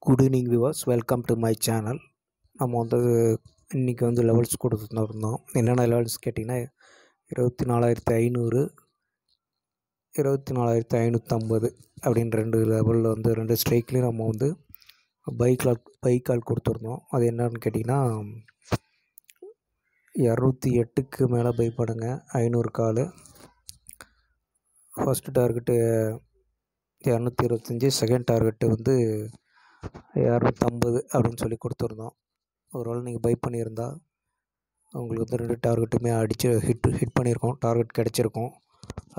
Good evening viewers, welcome to my channel. நம்ம வந்து இன்றைக்கி வந்து லெவல்ஸ் கொடுத்துருந்தோம். என்னென்ன லெவல்ஸ் கேட்டிங்கன்னா 24,500, 24,550 அப்படின்னு ரெண்டு லெவலில் வந்து ரெண்டு ஸ்ட்ரைக்லேயும் நம்ம வந்து பை கால் கொடுத்துருந்தோம். அது என்னன்னு கேட்டிங்கன்னா 208க்கு மேலே பை பண்ணுங்கள் 500 கால். ஃபஸ்ட்டு டார்கெட்டு 225, செகண்ட் டார்கெட்டு வந்து 250 அப்படின்னு சொல்லி கொடுத்துருந்தோம். ஒரு வேளை நீங்கள் பை பண்ணியிருந்தால் உங்களுக்கு வந்து ரெண்டு டார்கெட்டுமே ஹிட் பண்ணியிருக்கோம், டார்கெட் கிடச்சிருக்கும்.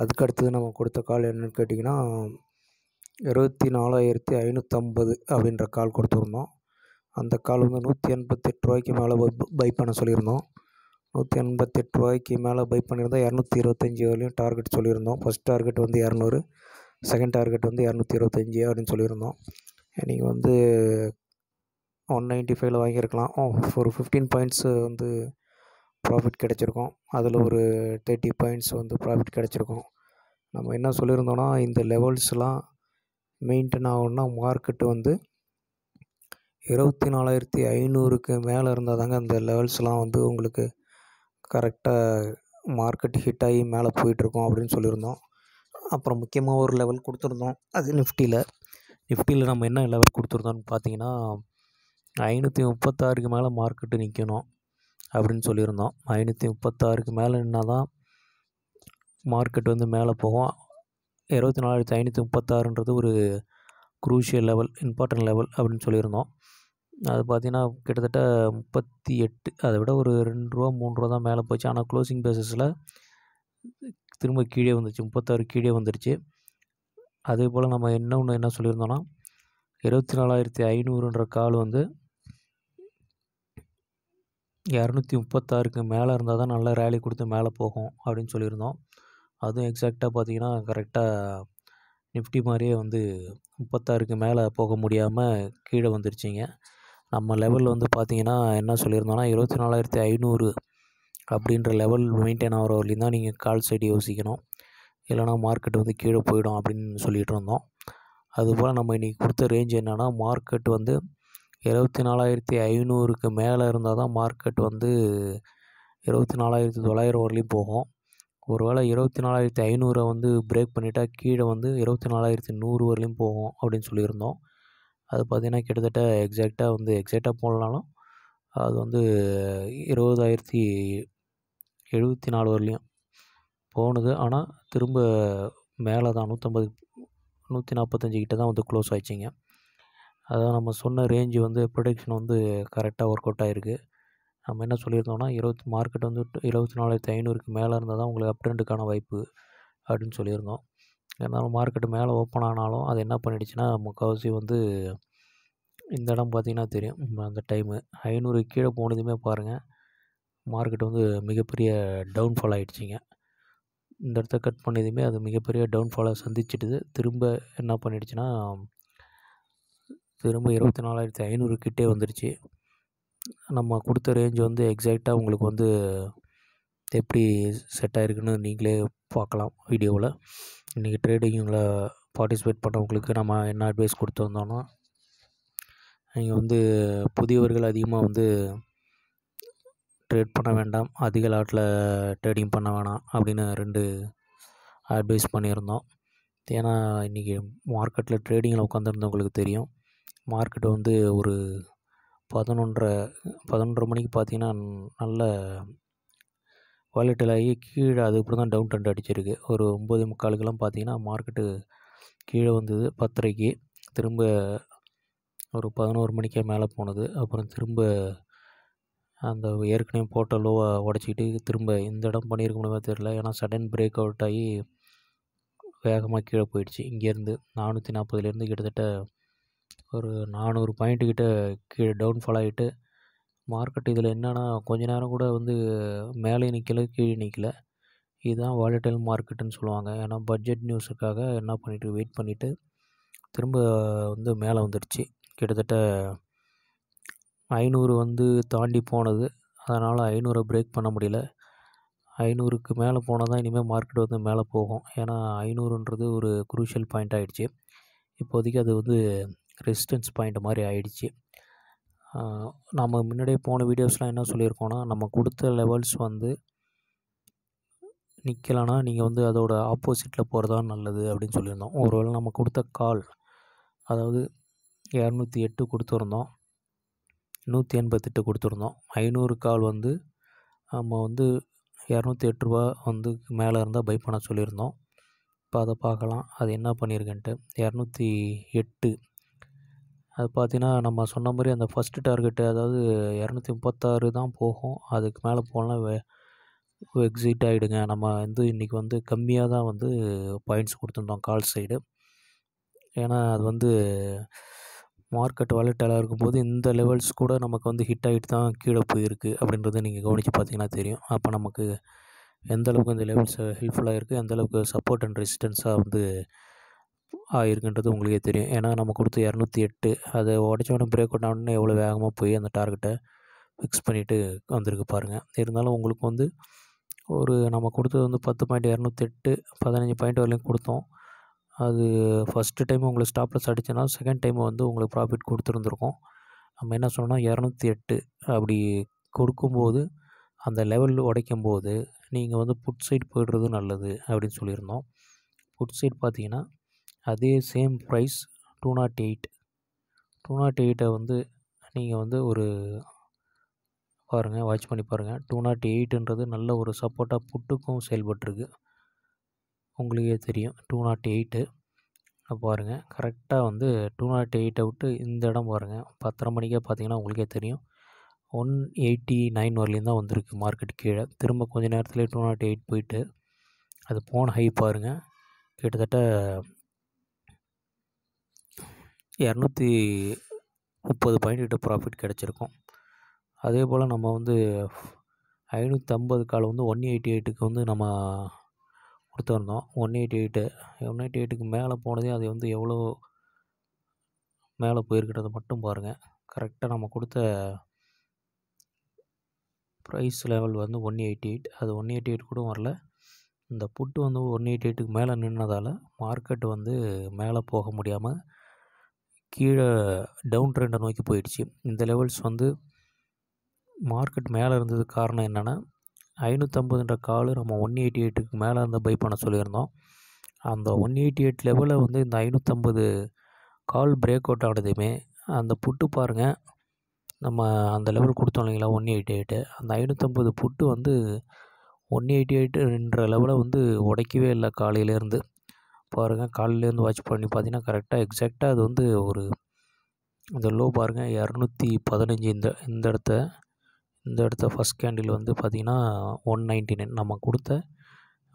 அதுக்கு அடுத்தது நம்ம கொடுத்த கால் என்னென்னு கேட்டிங்கன்னா 24,550 அப்படின்ற கால் கொடுத்துருந்தோம். அந்த கால் வந்து 188 ரூபாய்க்கு மேலே பை பண்ண சொல்லியிருந்தோம். 188 ரூபாய்க்கு மேலே பை பண்ணியிருந்தால் 225 வரையும் டார்கெட் சொல்லியிருந்தோம். ஃபஸ்ட் டார்கெட் வந்து 200, செகண்ட் டார்கெட் வந்து 225 அப்படின்னு சொல்லியிருந்தோம். நீங்கள் வந்து 195ல் வாங்கியிருக்கலாம். ஒரு 15 பாயிண்ட்ஸு வந்து ப்ராஃபிட் கிடச்சிருக்கும். அதில் ஒரு 30 பாயிண்ட்ஸ் வந்து ப்ராஃபிட் கிடச்சிருக்கும். நம்ம என்ன சொல்லியிருந்தோன்னா, இந்த லெவல்ஸ்லாம் மெயின்டைன் ஆகணுன்னா மார்க்கெட்டு வந்து 24,500க்கு மேலே இருந்தால் தாங்க அந்த லெவல்ஸ்லாம் வந்து உங்களுக்கு கரெக்டாக மார்க்கெட் ஹிட் ஆகி மேலே போயிட்டுருக்கோம் அப்படின்னு சொல்லியிருந்தோம். அப்புறம் முக்கியமாக ஒரு லெவல் கொடுத்துருந்தோம், அது நிஃப்டியில் நம்ம என்ன லெவல் கொடுத்துருந்தோம்னு பார்த்தீங்கன்னா 536க்கு மேலே மார்க்கெட்டு நிற்கணும் அப்படின்னு சொல்லியிருந்தோம். 536க்கு மேலே நின்னால் தான் மார்க்கெட் வந்து மேலே போகும். 24,536ன்றது ஒரு குரூஷியல் லெவல், இம்பார்ட்டன்ட் லெவல் அப்படின்னு சொல்லியிருந்தோம். அது பார்த்திங்கன்னா கிட்டத்தட்ட 38, அதை விட ஒரு 2 ரூபா 3 ரூபா தான் மேலே போச்சு. ஆனால் க்ளோசிங் பேசிஸில் திரும்ப கீழே வந்துருச்சு, 36 கீழே வந்துருச்சு. அதே போல் நம்ம என்ன சொல்லியிருந்தோன்னா 24,500ன்ற கால் வந்து 236க்கு மேலே இருந்தால் தான் நல்லா ரேலி கொடுத்து மேலே போகும் அப்படின்னு சொல்லியிருந்தோம். அதுவும் எக்ஸாக்டாக பார்த்திங்கன்னா கரெக்டாக நிஃப்டி மாதிரியே வந்து 36க்கு மேலே போக முடியாமல் கீழே வந்துருச்சிங்க. நம்ம லெவல் வந்து பார்த்திங்கன்னா என்ன சொல்லியிருந்தோன்னா 24,500 அப்படின்ற லெவல் மெயின்டைன் ஆகிற வரலையும் தான் நீங்கள் கால் சைடு யோசிக்கணும், இல்லைனா மார்க்கெட் வந்து கீழே போயிடும் அப்படின்னு சொல்லிகிட்டு இருந்தோம். அதுபோல் நம்ம இன்றைக்கி கொடுத்த ரேஞ்ச் என்னென்னா, மார்க்கெட் வந்து 24,500க்கு மேலே இருந்தால் தான் மார்க்கெட் வந்து 24,900 வரலையும் போகும். ஒரு வேளை 24,500 வந்து பிரேக் பண்ணிட்டால் கீழே வந்து 24,100 வரலையும் போகும் அப்படின்னு சொல்லியிருந்தோம். அது பார்த்திங்கன்னா கிட்டத்தட்ட எக்ஸாக்டாக போடலாலும் அது வந்து 20,074 வரலையும் போனது. ஆனால் திரும்ப மேலே தான் 150, 145 கிட்ட தான் வந்து க்ளோஸ் ஆகிடுச்சிங்க. அதான் நம்ம சொன்ன ரேஞ்சு வந்து ப்ரொடிக்ஷன் வந்து கரெக்டாக ஒர்க் அவுட் ஆகிருக்கு. நம்ம என்ன சொல்லியிருந்தோம்னா மார்க்கெட் வந்து 24,500க்கு மேலே இருந்தால் தான் உங்களுக்கு அப் ட்ரெண்டுக்கான வாய்ப்பு அப்படின்னு சொல்லியிருந்தோம். இருந்தாலும் மார்க்கெட்டு மேலே ஓப்பன் ஆனாலும் அது என்ன பண்ணிடுச்சுன்னா, முக்கால்வாசி வந்து இந்த இடம் பார்த்திங்கன்னா தெரியும், அந்த டைமு 500 கீழே போனதுமே பாருங்கள் மார்க்கெட் வந்து மிகப்பெரிய டவுன்ஃபால் ஆகிடுச்சிங்க. இந்த இடத்த கட் பண்ணதுமே அது மிகப்பெரிய டவுன்ஃபாலாக சந்திச்சிடுது. திரும்ப என்ன பண்ணிடுச்சுன்னா திரும்ப 24,500 கிட்டே வந்துடுச்சு. நம்ம கொடுத்த ரேஞ்ச் வந்து எக்ஸாக்டாக உங்களுக்கு வந்து எப்படி செட் ஆகிருக்குன்னு நீங்களே பார்க்கலாம் வீடியோவில். இன்றைக்கி ட்ரேடிங்கில் பார்ட்டிசிபேட் பண்ணவங்களுக்கு நம்ம என்ன அட்வைஸ் கொடுத்துருந்தோன்னா, நீங்கள் வந்து புதியவர்கள் அதிகமாக வந்து ட்ரேட் பண்ண வேண்டாம், அதிக லாட்டில் ட்ரேடிங் பண்ண வேணாம் அப்படின்னு 2 அட்வைஸ் பண்ணியிருந்தோம். ஏன்னா இன்றைக்கி மார்க்கெட்டில் ட்ரேடிங்கில் உட்காந்துருந்தவங்களுக்கு தெரியும், மார்க்கெட் வந்து ஒரு 11:30 மணிக்கு பார்த்திங்கன்னா நல்ல வாலடைல் ஆகி கீழே அதுக்கப்புறம் தான் டவுன் ட்ரெண்ட் அடிச்சிருக்கு. ஒரு 9:45க்கெல்லாம் பார்த்திங்கன்னா மார்க்கெட்டு கீழே வந்தது. 10:30க்கு திரும்ப ஒரு 11 மணிக்கே மேலே போனது. அப்புறம் திரும்ப அந்த ஏற்கனவே போட்ட லோவை உடச்சிக்கிட்டு திரும்ப இந்த இடம் பண்ணியிருக்க முடியுமா தெரியல. ஏன்னா சடன் பிரேக் அவுட் ஆகி வேகமாக கீழே போயிடுச்சு. இங்கேருந்து 440லேருந்து கிட்டத்தட்ட ஒரு 400 பாயிண்ட்டுக்கிட்ட கீழே டவுன்ஃபால் ஆகிட்டு மார்க்கெட் இதில் என்னென்னா கொஞ்ச நேரம் கூட வந்து மேலே நிற்கல, கீழே நிற்கல. இதுதான் வாலடைல் மார்க்கெட்டுன்னு சொல்லுவாங்க. ஏன்னா பட்ஜெட் நியூஸுக்காக என்ன பண்ணிவிட்டு வெயிட் பண்ணிவிட்டு திரும்ப வந்து மேலே வந்துடுச்சு. கிட்டத்தட்ட 500 வந்து தாண்டி போனது. அதனால் 500 பிரேக் பண்ண முடியல. 500க்கு மேலே போனால் தான் இனிமேல் மார்க்கெட் வந்து மேலே போகும். ஏன்னா 500ன்றது ஒரு குரூஷியல் பாயிண்ட் ஆகிடுச்சு. இப்போதைக்கு அது வந்து ரெசிஸ்டன்ஸ் பாயிண்ட் மாதிரி ஆயிடுச்சு. நம்ம முன்னாடியே போன வீடியோஸ்லாம் என்ன சொல்லியிருக்கோன்னா, நம்ம கொடுத்த லெவல்ஸ் வந்து நிற்கலைன்னா நீங்கள் வந்து அதோட ஆப்போசிட்டில் போகிறது தான் நல்லது அப்படின்னு சொல்லியிருந்தோம். ஒருவேளை நம்ம கொடுத்த கால், அதாவது 208 கொடுத்துருந்தோம், 188 கொடுத்துருந்தோம். 500 கால் வந்து நம்ம வந்து ரூ. 208 வந்து மேலே இருந்தால் பை பண்ண சொல்லியிருந்தோம். இப்போ அதை பார்க்கலாம், அது என்ன பண்ணியிருக்கேன்ட்டு. 208 அது பார்த்தீங்கன்னா நம்ம சொன்ன மாதிரி அந்த ஃபஸ்ட்டு டார்கெட்டு, அதாவது 236 தான் போகும். அதுக்கு மேலே போகலாம் எக்ஸிட் ஆகிடுங்க. நம்ம வந்து இன்றைக்கி வந்து கம்மியாக தான் வந்து பாயிண்ட்ஸ் கொடுத்துருந்தோம் கால் சைடு. ஏன்னா அது வந்து மார்க்கெட் வாலட்டைலாக இருக்கும்போது இந்த லெவல்ஸ் கூட நமக்கு வந்து ஹிட் ஆகிட்டு தான் கீழே போயிருக்கு அப்படின்றத நீங்கள் கவனித்து பார்த்தீங்கன்னா தெரியும். அப்போ நமக்கு எந்தளவுக்கு இந்த லெவல்ஸ் ஹெல்ப்ஃபுல்லாக இருக்குது, எந்தளவுக்கு சப்போர்ட் அண்ட் ரெசிஸ்டன்ஸாக வந்து ஆகிருக்குன்றது உங்களுக்கே தெரியும். ஏன்னா நம்ம கொடுத்த 208 அதை உடச்சோடனே பிரேக் அவுட் ஆனோடனே எவ்வளோ வேகமாக போய் அந்த டார்கெட்டை ஃபிக்ஸ் பண்ணிவிட்டு வந்திருக்கு பாருங்கள். இருந்தாலும் உங்களுக்கு வந்து ஒரு நம்ம கொடுத்தது வந்து 10 பாயிண்ட் 208 15 பாயிண்ட் வரையிலும் கொடுத்தோம். அது ஃபஸ்ட்டு டைம் உங்களுக்கு ஸ்டாப்லெஸ் அடிச்சனா, செகண்ட் டைம் வந்து உங்களுக்கு ப்ராஃபிட் கொடுத்துருந்துருக்கோம். நம்ம என்ன சொன்னோம்னா 208 அப்படி கொடுக்கும்போது அந்த லெவல் உடைக்கும்போது நீங்கள் வந்து புட் சைட் போய்டுறது நல்லது அப்படின்னு சொல்லியிருந்தோம். புட் சைட் பார்த்தீங்கன்னா அதே சேம் ப்ரைஸ் 208 வந்து நீங்கள் வந்து ஒரு பாருங்கள், வாட்ச் பண்ணி பாருங்கள். 208ன்றது நல்ல ஒரு சப்போர்ட்டாக புட்டுக்கும் செயல்பட்டுருக்கு. உங்களுக்கே தெரியும் 208 பாருங்கள். கரெக்டாக வந்து 208 விட்டு இந்த இடம் பாருங்கள், 10:30 மணிக்கே பார்த்தீங்கன்னா உங்களுக்கே தெரியும் 189 வரலையும் தான் வந்திருக்கு மார்க்கெட் கீழே. திரும்ப கொஞ்சம் நேரத்துலேயே 208 போயிட்டு அது போன ஹை பாருங்கள், கிட்டத்தட்ட 230 பாயிண்ட் கிட்ட ப்ராஃபிட் கிடச்சிருக்கும். அதே போல் நம்ம வந்து 550 கால் வந்து 188க்கு வந்து நம்ம கொடுத்துருந்தோம். 188க்கு மேலே போனதே அது வந்து எவ்வளோ மேலே போயிருக்கிறத மட்டும் பாருங்கள். கரெக்டாக நம்ம கொடுத்த ப்ரைஸ் லெவல் வந்து 188, அது 188 கூட வரல. இந்த புட்டு வந்து 188க்கு மேலே நின்றதால் மார்க்கெட் வந்து மேலே போக முடியாமல் கீழே டவுன் ட்ரெண்டை நோக்கி போயிடுச்சு. இந்த லெவல்ஸ் வந்து மார்க்கெட் மேலே இருந்ததுக்கு காரணம் என்னென்னா, 550ன்ற கால் நம்ம 188க்கு மேலே இருந்தால் பை பண்ண சொல்லியிருந்தோம். அந்த 188 லெவலில் வந்து இந்த 550 கால் பிரேக் அவுட் ஆனதுமே அந்த புட்டு பாருங்கள், நம்ம அந்த லெவல் கொடுத்தோம் இல்லைங்களா 188, அந்த 550 புட்டு வந்து 188ன்ற லெவலை வந்து உடைக்கவே இல்லை. காலையிலேருந்து பாருங்கள், காலையிலேருந்து வாட்ச் பண்ணி பார்த்தீங்கன்னா கரெக்டாக எக்ஸாக்டாக அது வந்து ஒரு இந்த லோ பாருங்கள் 215. இந்த இடத்த ஃபஸ்ட் கேண்டில் வந்து பார்த்திங்கன்னா 199. நம்ம கொடுத்த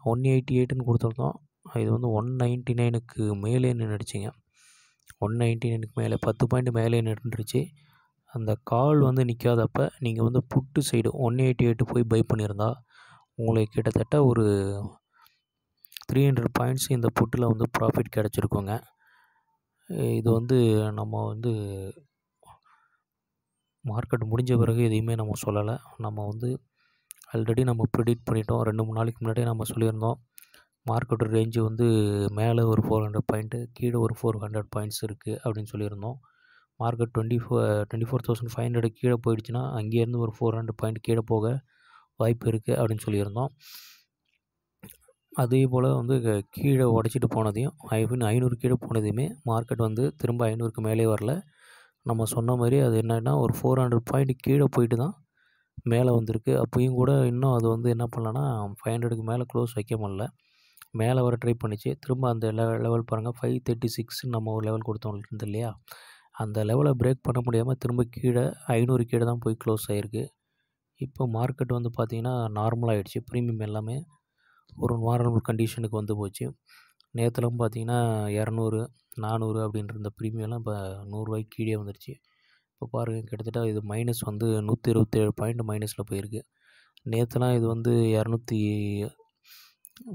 188ன்னு கொடுத்துருந்தோம், இது வந்து 199க்கு மேலே நின்றுடுச்சிங்க. 199க்கு மேலே 10 பாயிண்ட் மேலே நின்றுச்சு. அந்த கால் வந்து நிற்காதப்ப நீங்கள் வந்து புட்டு சைடு 188 போய் பை பண்ணியிருந்தா உங்களுக்கு கிட்டத்தட்ட ஒரு 300 பாயிண்ட்ஸ் இந்த புட்டில் வந்து ப்ராஃபிட் கிடச்சிருக்குங்க. இது வந்து நம்ம வந்து மார்க்கெட் முடிஞ்ச பிறகு எதையுமே நம்ம சொல்லலை. நம்ம வந்து ஆல்ரெடி நம்ம ப்ரிடிக்ட் பண்ணிட்டோம். 2-3 நாளைக்கு முன்னாடியே நம்ம சொல்லியிருந்தோம், மார்க்கெட்டோட ரேஞ்சு வந்து மேலே ஒரு 400 பாயிண்ட்டு, கீழே ஒரு 400 பாயிண்ட்ஸ் இருக்குது அப்படின்னு சொல்லியிருந்தோம். மார்க்கெட் 24,500 கீழே போயிடுச்சுன்னா அங்கேருந்து ஒரு 400 பாயிண்ட் கீழே போக வாய்ப்பு இருக்குது அப்படின்னு சொல்லியிருந்தோம். அதே போல் வந்து கீழே உடச்சிட்டு போனதையும் 500 கீழே போனதையுமே மார்க்கெட் வந்து திரும்ப 500க்கு மேலே வரல. நம்ம சொன்ன மாதிரி அது என்னென்னா ஒரு 400 பாயிண்ட் கீழே போயிட்டு தான் மேலே வந்திருக்கு. அப்பயும் கூட இன்னும் அது வந்து என்ன பண்ணலன்னா 500க்கு மேலே க்ளோஸ் வைக்க முடியல. மேலே வர ட்ரை பண்ணிச்சு. திரும்ப அந்த லெவல் பாருங்கள் 536 நம்ம ஒரு லெவல் கொடுத்தோம் இருந்து இல்லையா, அந்த லெவலை பிரேக் பண்ண முடியாமல் திரும்ப கீழே 500 கீழே தான் போய் க்ளோஸ் ஆகிருக்கு. இப்போ மார்க்கெட் வந்து பார்த்திங்கன்னா நார்மலாகிடுச்சு. ப்ரீமியம் எல்லாமே ஒரு நார்மல் கண்டிஷனுக்கு வந்து போச்சு. நேற்றுலாம் பார்த்திங்கன்னா 200 400 அப்படின்ற இந்த ப்ரீமியம்லாம் இப்போ 100 கீழே வந்துடுச்சு. இப்போ பாருங்கள், கிட்டத்தட்ட இது மைனஸ் வந்து 127 பாயிண்ட் மைனஸில் போயிருக்கு. நேற்றுலாம் இது வந்து 230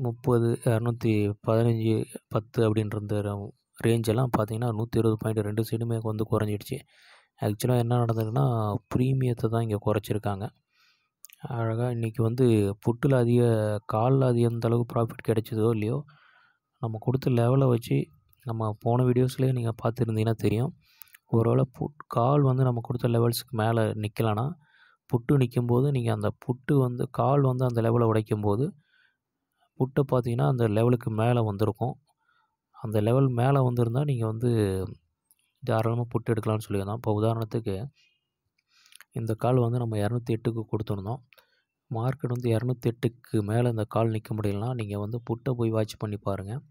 215 10 அப்படின்ற இந்த ரேஞ்செல்லாம் பார்த்திங்கன்னா 120 பாயிண்ட் 2 சைடுமே வந்து குறைஞ்சிடுச்சு. ஆக்சுவலாக என்ன நடந்ததுன்னா ப்ரீமியத்தை தான் இங்கே குறைச்சிருக்காங்க. அழகாக இன்றைக்கி வந்து புட்டில் காலில் எந்த அளவுக்கு ப்ராஃபிட் கிடைச்சதோ இல்லையோ, நம்ம கொடுத்த லெவலை வச்சு நம்ம போன வீடியோஸ்லேயே நீங்கள் பார்த்துருந்தீங்கன்னா தெரியும், ஒருவேளை கால் வந்து நம்ம கொடுத்த லெவல்ஸுக்கு மேலே நிற்கலன்னா, புட்டு நிற்கும்போது நீங்கள் அந்த புட்டு வந்து கால் வந்து அந்த லெவலை உடைக்கும்போது புட்டை பார்த்தீங்கன்னா அந்த லெவலுக்கு மேலே வந்திருக்கும். அந்த லெவல் மேலே வந்திருந்தா நீங்கள் வந்து தாராளமாக புட்டு எடுக்கலாம்னு சொல்லியிருந்தோம். இப்போ உதாரணத்துக்கு இந்த கால் வந்து நம்ம 208க்கு கொடுத்துருந்தோம். மார்க்கெட் வந்து 208க்கு மேலே இந்த கால் நிற்க முடியலனா நீங்கள் வந்து புட்டை போய் வாட்ச் பண்ணி பாருங்கள்.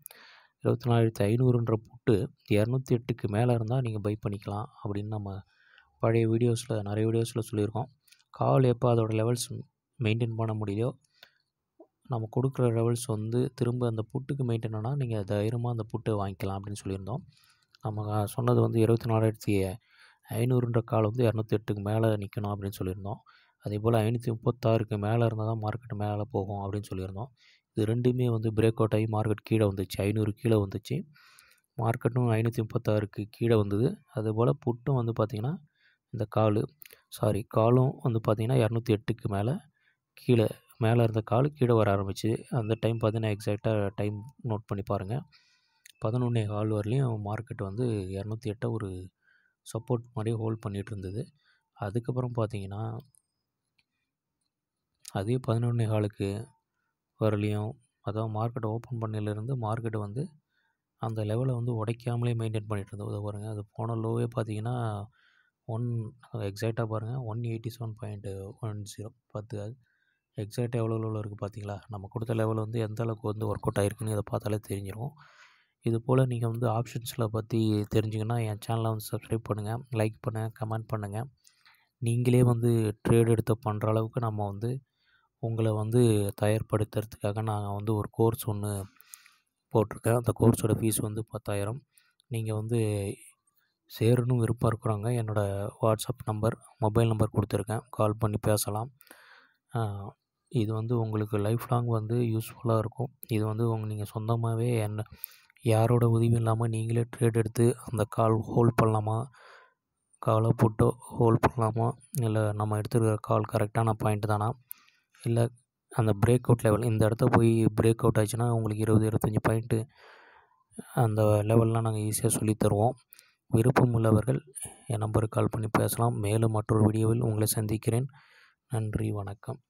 24,500ன்ற புட்டு 208க்கு மேலே இருந்தால் நீங்கள் பை பண்ணிக்கலாம் அப்படின்னு நம்ம பழைய வீடியோஸில் நிறைய வீடியோஸில் சொல்லியிருக்கோம். கால் எப்போ அதோடய லெவல்ஸ் மெயின்டைன் பண்ண முடியுதோ நம்ம கொடுக்குற லெவல்ஸ் வந்து திரும்ப அந்த புட்டுக்கு மெயின்டைன் ஆனால் நீங்கள் தைரியமாக அந்த புட்டை வாங்கிக்கலாம் அப்படின்னு சொல்லியிருந்தோம். நம்ம சொன்னது வந்து 24,500ன்ற கால் வந்து 208க்கு மேலே நிற்கணும் அப்படின்னு சொல்லியிருந்தோம். அதேபோல் 536க்கு மேலே இருந்தால் தான் மார்க்கெட் மேலே போகும் அப்படின்னு சொல்லியிருந்தோம். இது ரெண்டுமே வந்து பிரேக் அவுட் ஆகி மார்க்கெட் கீழே வந்துச்சு. 500 கீழே வந்துச்சு. மார்க்கெட்டும் 536க்கு கீழே வந்தது. அதுபோல் புட்டும் வந்து பார்த்திங்கன்னா இந்த காலும் வந்து பார்த்திங்கன்னா 208க்கு மேலே இருந்த கால் கீழே வர ஆரம்பிச்சு. அந்த டைம் பார்த்தீங்கன்னா எக்ஸாக்டாக டைம் நோட் பண்ணி பாருங்கள். 11:15 வரலையும் மார்க்கெட் வந்து 208 ஒரு சப்போர்ட் மாதிரி ஹோல்ட் பண்ணிகிட்டு இருந்தது. அதுக்கப்புறம் பார்த்தீங்கன்னா அதே 11:15க்கு வரலையும் அதாவது மார்க்கெட் ஓப்பன் பண்ணையிலேருந்து மார்க்கெட் வந்து அந்த லெவலை வந்து உடைக்காமலே மெயின்டைன் பண்ணிகிட்டு இருந்தது. பாருங்கள் அது போன லோவே பார்த்தீங்கன்னா எக்ஸாக்டாக பாருங்கள் 187.10 அது எக்ஸாக்டாக எவ்வளோ லெவலில் இருக்குது பார்த்தீங்களா? நம்ம கொடுத்த லெவல் வந்து எந்த அளவுக்கு வந்து ஒர்க் அவுட் ஆகிருக்குன்னு இதை பார்த்தாலே தெரிஞ்சிடும். இது போல் நீங்கள் வந்து ஆப்ஷன்ஸில் பற்றி தெரிஞ்சிங்கன்னா என் சேனலை வந்து சப்ஸ்கிரைப் பண்ணுங்கள், லைக் பண்ணுங்கள், கமெண்ட் பண்ணுங்கள். நீங்களே வந்து ட்ரேட் எடுத்து பண்ணுற அளவுக்கு நம்ம வந்து உங்களை வந்து தயார்படுத்துறதுக்காக நாங்கள் வந்து ஒரு கோர்ஸ் ஒன்று போட்டிருக்கேன். அந்த கோர்ஸோட ஃபீஸ் வந்து 10,000. நீங்கள் வந்து சேரணும் விருப்பம் இருக்கிறவங்க என்னோடய வாட்ஸ்அப் மொபைல் நம்பர் கொடுத்துருக்கேன். கால் பண்ணி பேசலாம். இது வந்து உங்களுக்கு லைஃப் லாங் வந்து யூஸ்ஃபுல்லாக இருக்கும். இது வந்து நீங்கள் சொந்தமாகவே யாரோட உதவியும் இல்லாமல் நீங்களே ட்ரேட் எடுத்து அந்த கால் ஹோல்ட் பண்ணலாமா, காலை புட்டோ ஹோல்ட் பண்ணலாமா, இல்லை நம்ம எடுத்துருக்கிற கால் கரெக்டான பாயிண்ட் தானா, இல்லை அந்த பிரேக் அவுட் லெவல் இந்த இடத்த போய் பிரேக் அவுட் ஆச்சுன்னா உங்களுக்கு 20-25 பாயிண்ட்டு அந்த லெவல்லாம் நாங்கள் ஈஸியாக சொல்லித்தருவோம். விருப்பம் உள்ளவர்கள் என் நம்பருக்கு கால் பண்ணி பேசலாம். மேலும் மற்றொரு வீடியோவில் உங்களை சந்திக்கிறேன். நன்றி, வணக்கம்.